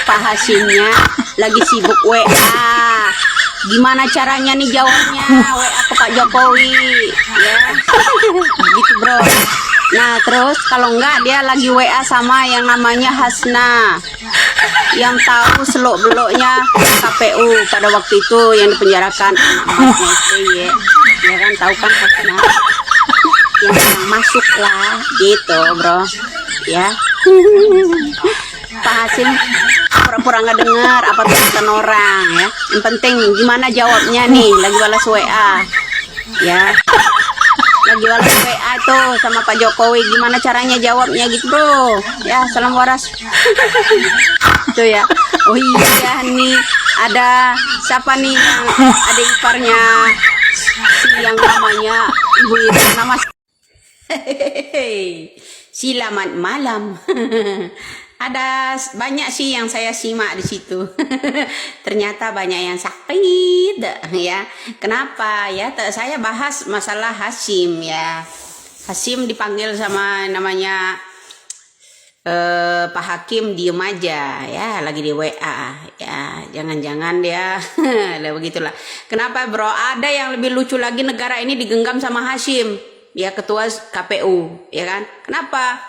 Pak Hasimnya lagi sibuk WA. Gimana caranya nih jawabnya WA ke Pak Jokowi ya? Gitu bro. Nah terus kalau enggak dia lagi WA sama yang namanya Hasna, yang tahu seluk-beluknya KPU pada waktu itu yang dipenjarakan anaknya SBY, ya kan, tahu kan Hasna yang masuk lah gitu bro ya. Pak Hasim pura-pura nggak dengar apa tulisan orang ya. Yang penting gimana jawabnya nih, lagi balas WA ya, lagi balas WA tuh sama Pak Jokowi, gimana caranya jawabnya gitu bro ya. Salam waras tuh ya. Oh iya nih ada siapa nih yang ada iparnya si yang namanya Ibu Irina Mas. Selamat malam. Ada banyak sih yang saya simak di situ. Ternyata banyak yang sakit ya. Kenapa ya? Saya bahas masalah Hasim ya. Hasim dipanggil sama namanya Pak Hakim, diem aja ya, lagi di WA ya. Jangan-jangan dia lah begitulah. Kenapa bro? Ada yang lebih lucu lagi, negara ini digenggam sama Hasim ya, ketua KPU ya kan. Kenapa?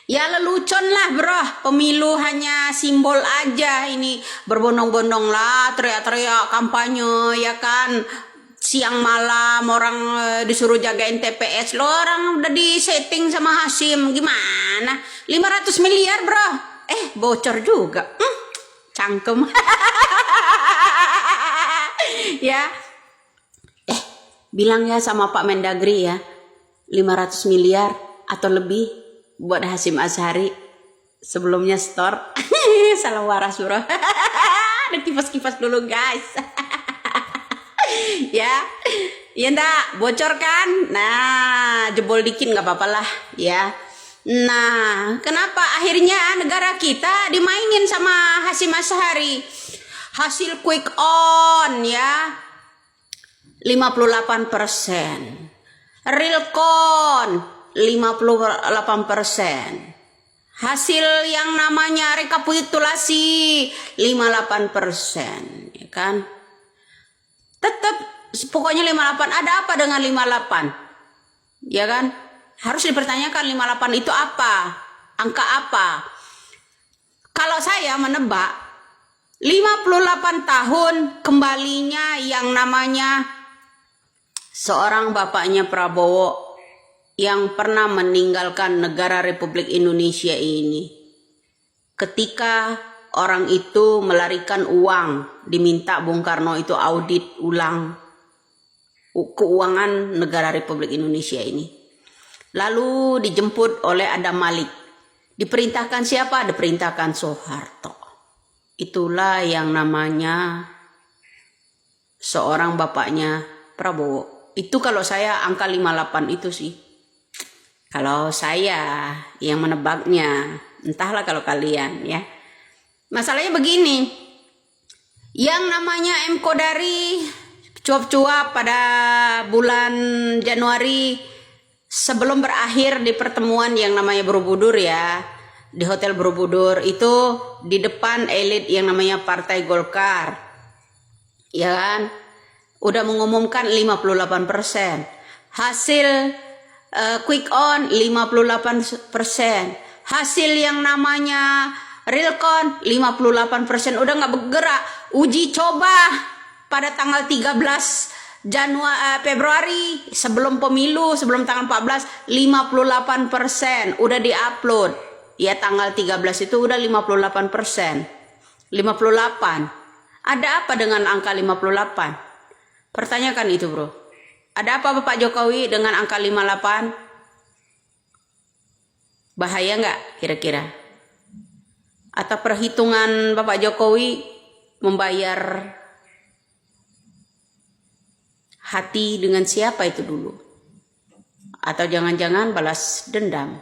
Ya lelucon lah bro, pemilu hanya simbol aja, ini berbondong-bondong lah, teriak-teriak kampanye ya kan, siang malam orang disuruh jagain TPS, lo orang udah disetting sama Hasim, gimana? 500 miliar bro, bocor juga, cangkem. Ya, bilang ya sama Pak Mendagri ya, 500 miliar atau lebih buat Hasim Asyari, sebelumnya store. Salam waras bro. Ada kipas-kipas dulu guys. Ya enggak bocor kan, nah jebol dikit nggak apa-apa lah ya. Nah kenapa akhirnya negara kita dimainin sama Hasim Asyari? Hasil quick on ya 58%, realcon 58%, hasil yang namanya rekapitulasi 58% ya kan. Tetap pokoknya 58. Ada apa dengan 58 ya kan, harus dipertanyakan 58 itu apa, angka apa. Kalau saya menebak 58 tahun kembalinya yang namanya seorang bapaknya Prabowo yang pernah meninggalkan negara Republik Indonesia ini. Ketika orang itu melarikan uang, diminta Bung Karno itu audit ulang keuangan negara Republik Indonesia ini. Lalu dijemput oleh Adam Malik. Diperintahkan siapa? Diperintahkan Soeharto. Itulah yang namanya seorang bapaknya Prabowo. Itu kalau saya angka 58 itu sih. Kalau saya yang menebaknya, entahlah kalau kalian ya. Masalahnya begini, yang namanya M. Kodari cuap-cuap pada bulan Januari sebelum berakhir di pertemuan yang namanya Borobudur ya, di Hotel Borobudur itu di depan elit yang namanya Partai Golkar, ya kan, udah mengumumkan 58%, hasil quick on 58%, hasil yang namanya realcon 58%, udah nggak bergerak. Uji coba pada tanggal 13 Februari sebelum pemilu, sebelum tanggal 14, 58% udah diupload ya, tanggal 13 itu udah 58%. 58. Ada apa dengan angka 58? Pertanyakan itu bro. Ada apa Bapak Jokowi dengan angka 58? Bahaya nggak kira-kira? Atau perhitungan Bapak Jokowi membayar hati dengan siapa itu dulu? Atau jangan-jangan balas dendam?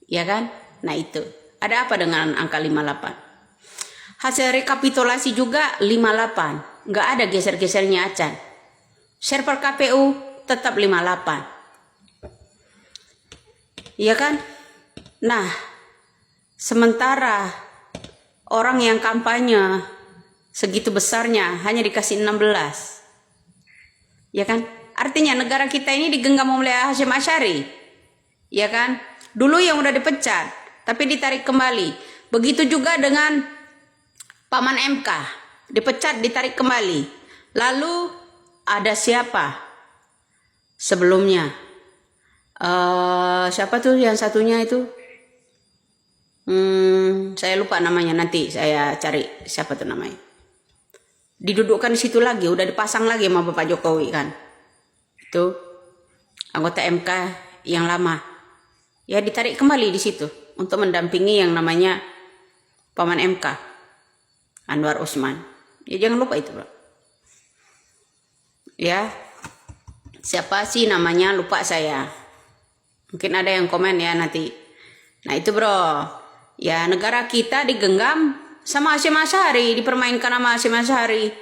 Ya kan? Nah itu. Ada apa dengan angka 58? Hasil rekapitulasi juga 58. Nggak ada geser-gesernya acan. Server KPU tetap 58. Iya kan? Nah, Sementara orang yang kampanye segitu besarnya hanya dikasih 16. Ya kan? Artinya negara kita ini digenggam oleh Hashim Asyari. Ya kan? Dulu yang udah dipecat, tapi ditarik kembali. Begitu juga dengan Paman MK. Dipecat, ditarik kembali. Lalu ada siapa sebelumnya? Siapa tuh yang satunya itu? Saya lupa namanya, nanti saya cari siapa tuh namanya. Didudukkan di situ lagi, udah dipasang lagi sama Bapak Jokowi kan. Itu anggota MK yang lama. Ya ditarik kembali di situ untuk mendampingi yang namanya Paman MK, Anwar Usman. Ya jangan lupa itu, Bro. Ya. Siapa sih namanya? Lupa saya. Mungkin ada yang komen ya nanti. Nah itu, Bro. Ya negara kita digenggam sama Hashim Asyari, dipermainkan sama Hashim Asyari.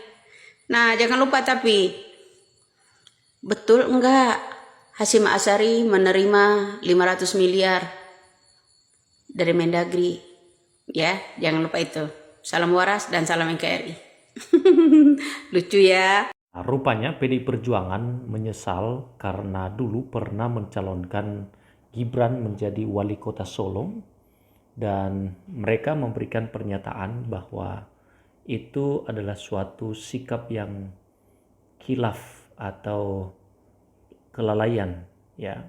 Nah jangan lupa tapi, betul enggak Hashim Asyari menerima 500 miliar dari Mendagri? Ya jangan lupa itu. Salam waras dan salam NKRI. Lucu ya. Rupanya PDI Perjuangan menyesal karena dulu pernah mencalonkan Gibran menjadi wali kota Solo, dan mereka memberikan pernyataan bahwa itu adalah suatu sikap yang khilaf atau kelalaian, ya.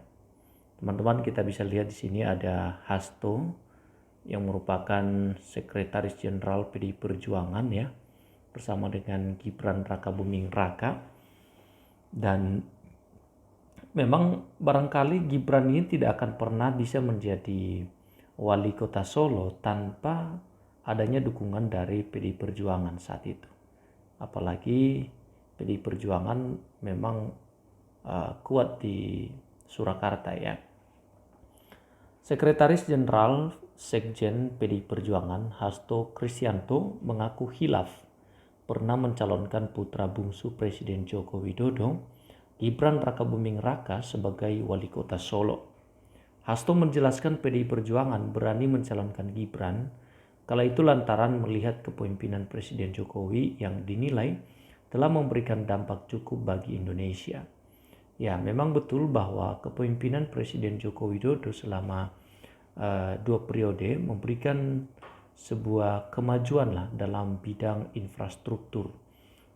Teman-teman, kita bisa lihat di sini ada Hasto yang merupakan Sekretaris Jenderal PDI Perjuangan, ya, bersama dengan Gibran Rakabuming Raka. Dan memang barangkali Gibran ini tidak akan pernah bisa menjadi wali kota Solo tanpa adanya dukungan dari PDI Perjuangan saat itu. Apalagi PDI Perjuangan memang kuat di Surakarta, ya. Sekretaris Jenderal Sekjen PDI Perjuangan Hasto Kristianto mengaku khilaf pernah mencalonkan putra bungsu Presiden Joko Widodo, Gibran Rakabuming Raka, sebagai wali kota Solo. Hasto menjelaskan PDI Perjuangan berani mencalonkan Gibran kala itu lantaran melihat kepemimpinan Presiden Jokowi yang dinilai telah memberikan dampak cukup bagi Indonesia. Ya, memang betul bahwa kepemimpinan Presiden Joko Widodo selama 2 periode memberikan sebuah kemajuan lah dalam bidang infrastruktur.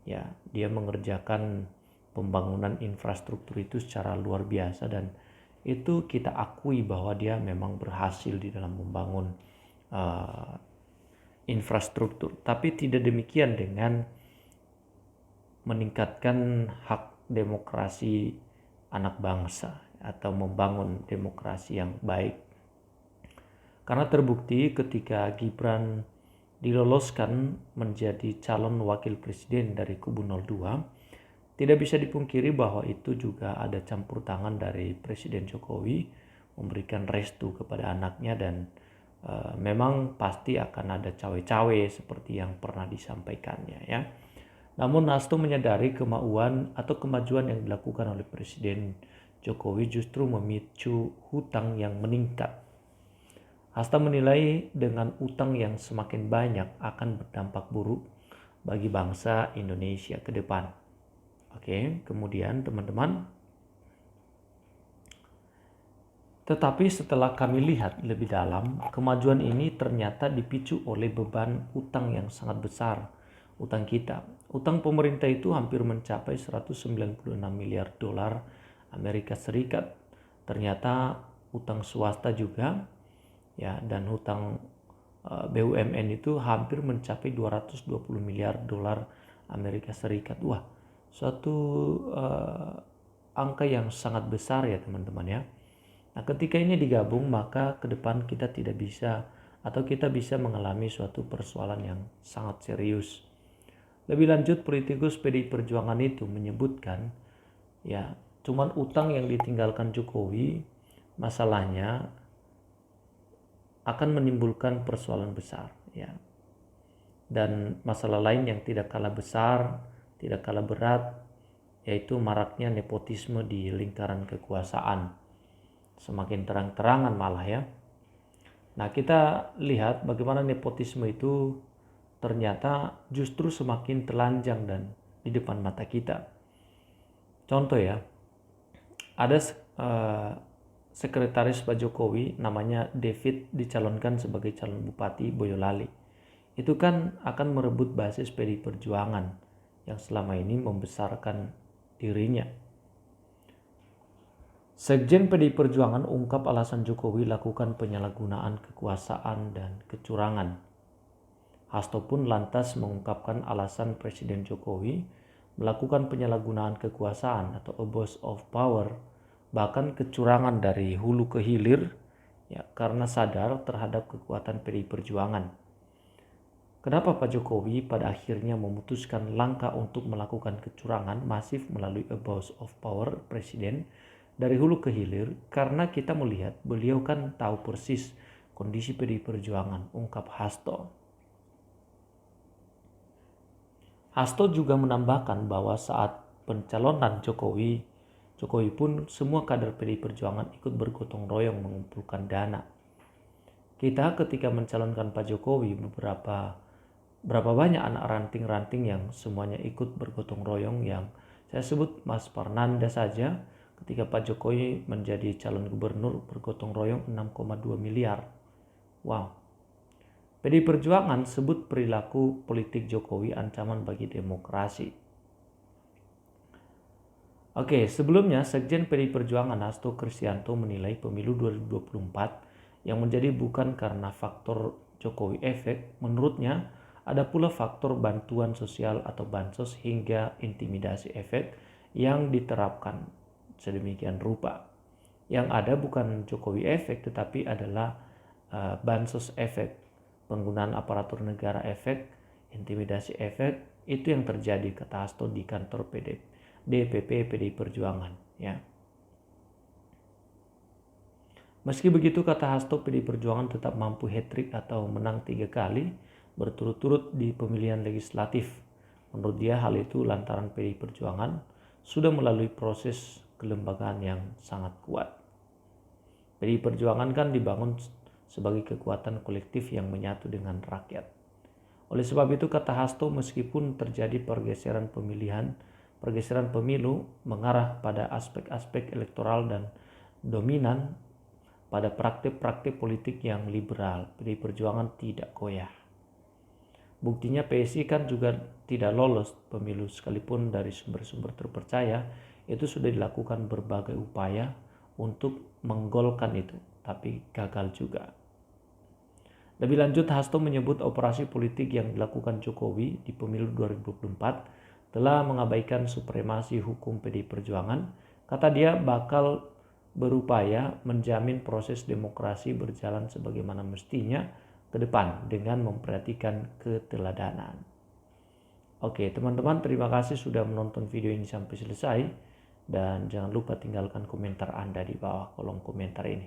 Ya, dia mengerjakan pembangunan infrastruktur itu secara luar biasa, dan itu kita akui bahwa dia memang berhasil di dalam membangun infrastruktur. Tapi tidak demikian dengan meningkatkan hak demokrasi anak bangsa atau membangun demokrasi yang baik. Karena terbukti ketika Gibran diloloskan menjadi calon wakil presiden dari kubu 02, tidak bisa dipungkiri bahwa itu juga ada campur tangan dari Presiden Jokowi memberikan restu kepada anaknya, dan memang pasti akan ada cawe-cawe seperti yang pernah disampaikannya, ya. Namun Hasto menyadari kemauan atau kemajuan yang dilakukan oleh Presiden Jokowi justru memicu hutang yang meningkat. Hasto menilai dengan utang yang semakin banyak akan berdampak buruk bagi bangsa Indonesia ke depan. Oke, kemudian teman-teman, tetapi setelah kami lihat lebih dalam, kemajuan ini ternyata dipicu oleh beban utang yang sangat besar. Utang kita, utang pemerintah itu hampir mencapai 196 miliar dolar Amerika Serikat. Ternyata utang swasta juga, ya, dan hutang BUMN itu hampir mencapai 220 miliar dolar Amerika Serikat. Wah, suatu angka yang sangat besar, ya teman-teman, ya. Nah, ketika ini digabung, maka ke depan kita tidak bisa atau kita bisa mengalami suatu persoalan yang sangat serius. Lebih lanjut, politikus PDI Perjuangan itu menyebutkan, ya, cuman utang yang ditinggalkan Jokowi, masalahnya akan menimbulkan persoalan besar, ya. Dan masalah lain yang tidak kalah besar, tidak kalah berat, yaitu maraknya nepotisme di lingkaran kekuasaan. Semakin terang-terangan malah, ya. Nah, kita lihat bagaimana nepotisme itu ternyata justru semakin telanjang dan di depan mata kita. Contoh ya, ada sekretaris Pak Jokowi namanya David dicalonkan sebagai calon bupati Boyolali. Itu kan akan merebut basis PDI Perjuangan yang selama ini membesarkan dirinya. Sekjen PDI Perjuangan ungkap alasan Jokowi lakukan penyalahgunaan kekuasaan dan kecurangan. Hasto pun lantas mengungkapkan alasan Presiden Jokowi melakukan penyalahgunaan kekuasaan atau abuse of power, bahkan kecurangan dari hulu ke hilir, ya, karena sadar terhadap kekuatan PDI Perjuangan. Kenapa Pak Jokowi pada akhirnya memutuskan langkah untuk melakukan kecurangan masif melalui abuse of power Presiden dari hulu ke hilir? Karena kita melihat beliau kan tahu persis kondisi PDI Perjuangan, ungkap Hasto. Hasto juga menambahkan bahwa saat pencalonan Jokowi pun semua kader PDI Perjuangan ikut bergotong royong mengumpulkan dana. Kita ketika mencalonkan Pak Jokowi berapa banyak anak ranting-ranting yang semuanya ikut bergotong royong, yang saya sebut Mas Parnanda saja ketika Pak Jokowi menjadi calon gubernur bergotong royong 6,2 miliar. Wow. PDI Perjuangan sebut perilaku politik Jokowi ancaman bagi demokrasi. Oke, sebelumnya Sekjen PDI Perjuangan Hasto Kristianto menilai pemilu 2024 yang menjadi bukan karena faktor Jokowi efek. Menurutnya ada pula faktor bantuan sosial atau bansos hingga intimidasi efek yang diterapkan sedemikian rupa. Yang ada bukan Jokowi efek tetapi adalah bansos efek, penggunaan aparatur negara efek, intimidasi efek. Itu yang terjadi, kata Hasto di kantor DPP PDI Perjuangan, ya. Meski begitu, kata Hasto, PDI Perjuangan tetap mampu hat-trick atau menang 3 kali berturut-turut di pemilihan legislatif. Menurut dia hal itu lantaran PDI Perjuangan sudah melalui proses kelembagaan yang sangat kuat. PDI Perjuangan kan dibangun sebagai kekuatan kolektif yang menyatu dengan rakyat. Oleh sebab itu, kata Hasto, meskipun terjadi pergeseran pemilu mengarah pada aspek-aspek elektoral dan dominan pada praktik-praktik politik yang liberal, PDI Perjuangan tidak goyah. Buktinya PSI kan juga tidak lolos pemilu, sekalipun dari sumber-sumber terpercaya itu sudah dilakukan berbagai upaya untuk menggolkan itu, tapi gagal juga. Lebih lanjut, Hasto menyebut operasi politik yang dilakukan Jokowi di pemilu 2024 telah mengabaikan supremasi hukum PDI Perjuangan. Kata dia bakal berupaya menjamin proses demokrasi berjalan sebagaimana mestinya ke depan dengan memperhatikan keteladanan. Oke teman-teman, terima kasih sudah menonton video ini sampai selesai. Dan jangan lupa tinggalkan komentar Anda di bawah kolom komentar ini.